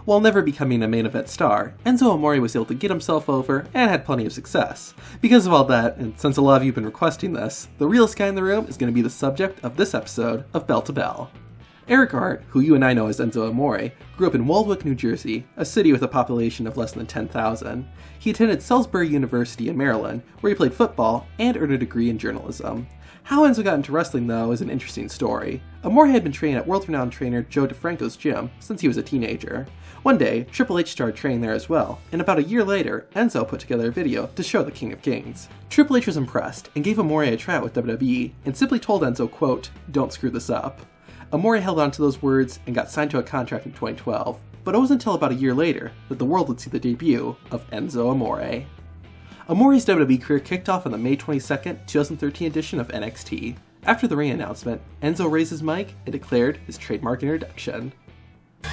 While never becoming a main event star, Enzo Amore was able to get himself over and had plenty of success. Because of all that, and since a lot of you have been requesting this, the realest guy in the room is going to be the subject of this episode of Bell to Bell. Eric Art, who you and I know as Enzo Amore, grew up in Waldwick, New Jersey, a city with a population of less than 10,000. He attended Salisbury University in Maryland, where he played football and earned a degree in journalism. How Enzo got into wrestling, though, is an interesting story. Amore had been training at world-renowned trainer Joe DeFranco's gym since he was a teenager. One day, Triple H started training there as well, and about a year later, Enzo put together a video to show the King of Kings. Triple H was impressed and gave Amore a tryout with WWE, and simply told Enzo, quote, "Don't screw this up." Amore held on to those words and got signed to a contract in 2012, but it wasn't until about a year later that the world would see the debut of Enzo Amore. Amore's WWE career kicked off on the May 22nd, 2013 edition of NXT. After the ring announcement, Enzo raised his mic and declared his trademark introduction.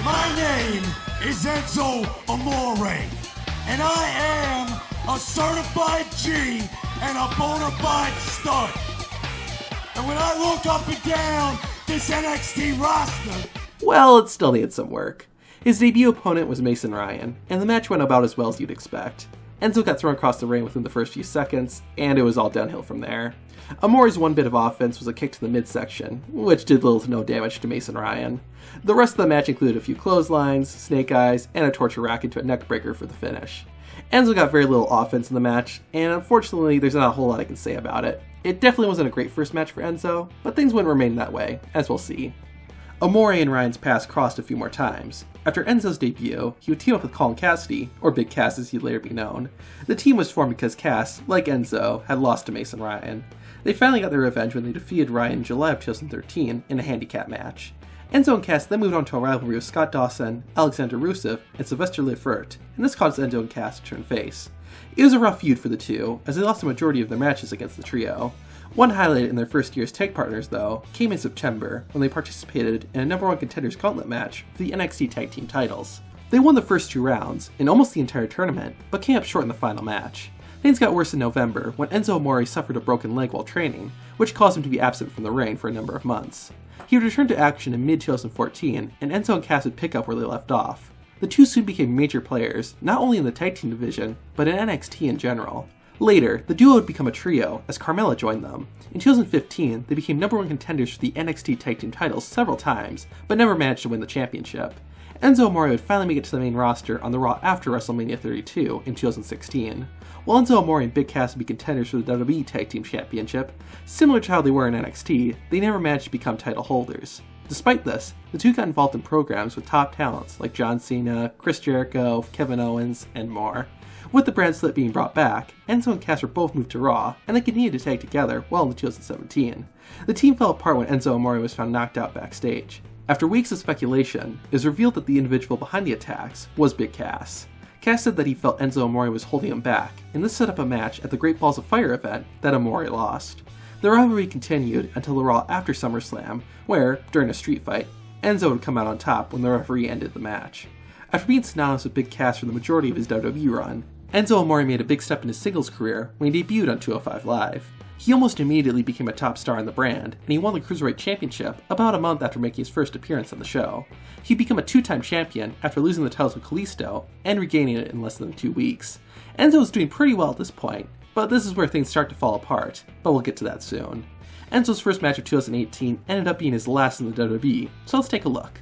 My name is Enzo Amore, and I am a certified G and a bona fide stud. And when I look up and down this NXT roster... Well, it still needed some work. His debut opponent was Mason Ryan, and the match went about as well as you'd expect. Enzo got thrown across the ring within the first few seconds, and it was all downhill from there. Amore's one bit of offense was a kick to the midsection, which did little to no damage to Mason Ryan. The rest of the match included a few clotheslines, snake eyes, and a torture rack into a neckbreaker for the finish. Enzo got very little offense in the match, and unfortunately there's not a whole lot I can say about it. It definitely wasn't a great first match for Enzo, but things wouldn't remain that way, as we'll see. Amore and Ryan's paths crossed a few more times. After Enzo's debut, he would team up with Colin Cassidy, or Big Cass as he'd later be known. The team was formed because Cass, like Enzo, had lost to Mason Ryan. They finally got their revenge when they defeated Ryan in July of 2013 in a handicap match. Enzo and Cass then moved on to a rivalry with Scott Dawson, Alexander Rusev, and Sylvester Lefort, and this caused Enzo and Cass to turn face. It was a rough feud for the two, as they lost the majority of their matches against the trio. One highlight in their first year as tag partners, though, came in September when they participated in a number 1 contenders gauntlet match for the NXT Tag Team titles. They won the first 2 rounds, and almost the entire tournament, but came up short in the final match. Things got worse in November when Enzo Amore suffered a broken leg while training, which caused him to be absent from the ring for a number of months. He would return to action in mid-2014, and Enzo and Cass would pick up where they left off. The two soon became major players, not only in the tag team division, but in NXT in general. Later, the duo would become a trio, as Carmella joined them. In 2015, they became number 1 contenders for the NXT Tag Team titles several times, but never managed to win the championship. Enzo Amore would finally make it to the main roster on the Raw after WrestleMania 32 in 2016. While Enzo Amore and Big Cass would be contenders for the WWE Tag Team Championship, similar to how they were in NXT, they never managed to become title holders. Despite this, the two got involved in programs with top talents like John Cena, Chris Jericho, Kevin Owens, and more. With the brand split being brought back, Enzo and Cass were both moved to Raw, and they continued to tag together well into 2017. The team fell apart when Enzo Amore was found knocked out backstage. After weeks of speculation, it was revealed that the individual behind the attacks was Big Cass. Cass said that he felt Enzo Amore was holding him back, and this set up a match at the Great Balls of Fire event that Amore lost. The rivalry continued until the Raw after SummerSlam, where, during a street fight, Enzo would come out on top when the referee ended the match. After being synonymous with Big Cass for the majority of his WWE run, Enzo Amore made a big step in his singles career when he debuted on 205 Live. He almost immediately became a top star in the brand, and he won the Cruiserweight Championship about a month after making his first appearance on the show. He'd become a 2-time champion after losing the titles with Kalisto and regaining it in less than 2 weeks. Enzo was doing pretty well at this point, but this is where things start to fall apart, but we'll get to that soon. Enzo's first match of 2018 ended up being his last in the WWE, so let's take a look.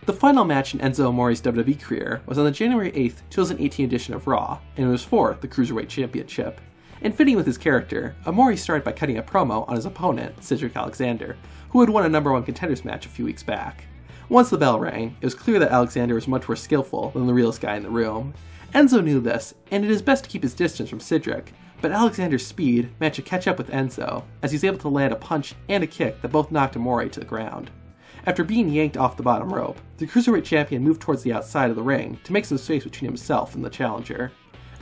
The final match in Enzo Amore's WWE career was on the January 8th, 2018 edition of Raw, and it was for the Cruiserweight Championship. In fitting with his character, Amore started by cutting a promo on his opponent, Cedric Alexander, who had won a number 1 contenders match a few weeks back. Once the bell rang, it was clear that Alexander was much more skillful than the realest guy in the room. Enzo knew this, and it is best to keep his distance from Cedric, but Alexander's speed managed to catch up with Enzo, as he was able to land a punch and a kick that both knocked Amore to the ground. After being yanked off the bottom rope, the Cruiserweight Champion moved towards the outside of the ring to make some space between himself and the challenger.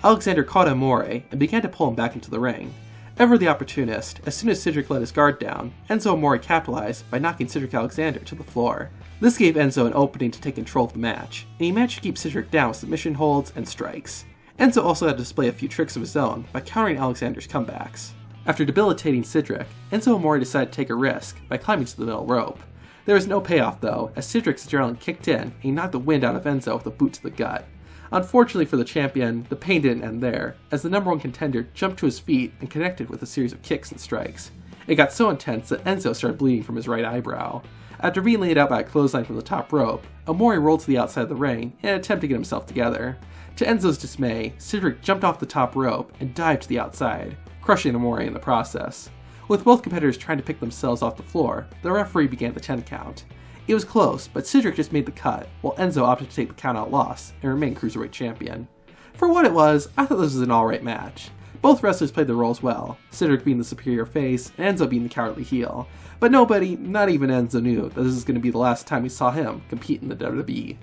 Alexander caught Amore and began to pull him back into the ring. Ever the opportunist, as soon as Cedric let his guard down, Enzo Amore capitalized by knocking Cedric Alexander to the floor. This gave Enzo an opening to take control of the match, and he managed to keep Cedric down with submission holds and strikes. Enzo also had to display a few tricks of his own by countering Alexander's comebacks. After debilitating Cedric, Enzo Amore decided to take a risk by climbing to the middle rope. There was no payoff though, as Cedric's adrenaline kicked in and he knocked the wind out of Enzo with a boot to the gut. Unfortunately for the champion, the pain didn't end there, as the number one contender jumped to his feet and connected with a series of kicks and strikes. It got so intense that Enzo started bleeding from his right eyebrow. After being laid out by a clothesline from the top rope, Omori rolled to the outside of the ring in an attempt to get himself together. To Enzo's dismay, Cedric jumped off the top rope and dived to the outside, crushing Omori in the process. With both competitors trying to pick themselves off the floor, the referee began the 10 count. It was close, but Cedric just made the cut, while Enzo opted to take the count-out loss and remain Cruiserweight Champion. For what it was, I thought this was an alright match. Both wrestlers played their roles well, Cedric being the superior face and Enzo being the cowardly heel, but nobody, not even Enzo, knew that this was going to be the last time we saw him compete in the WWE.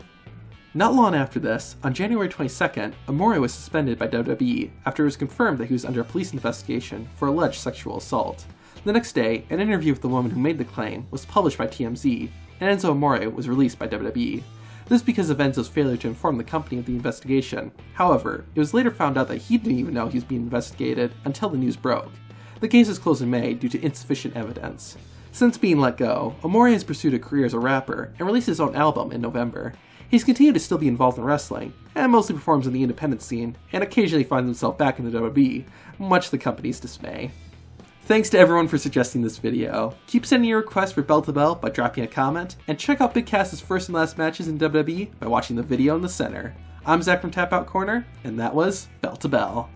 Not long after this, on January 22nd, Omori was suspended by WWE after it was confirmed that he was under a police investigation for alleged sexual assault. The next day, an interview with the woman who made the claim was published by TMZ, and Enzo Amore was released by WWE. This because of Enzo's failure to inform the company of the investigation. However, it was later found out that he didn't even know he was being investigated until the news broke. The case was closed in May due to insufficient evidence. Since being let go, Amore has pursued a career as a rapper and released his own album in November. He's continued to still be involved in wrestling, and mostly performs in the independent scene, and occasionally finds himself back in the WWE, much to the company's dismay. Thanks to everyone for suggesting this video. Keep sending your requests for Bell to Bell by dropping a comment, and check out Big Cass's first and last matches in WWE by watching the video in the center. I'm Zach from Tap Out Corner, and that was Bell to Bell.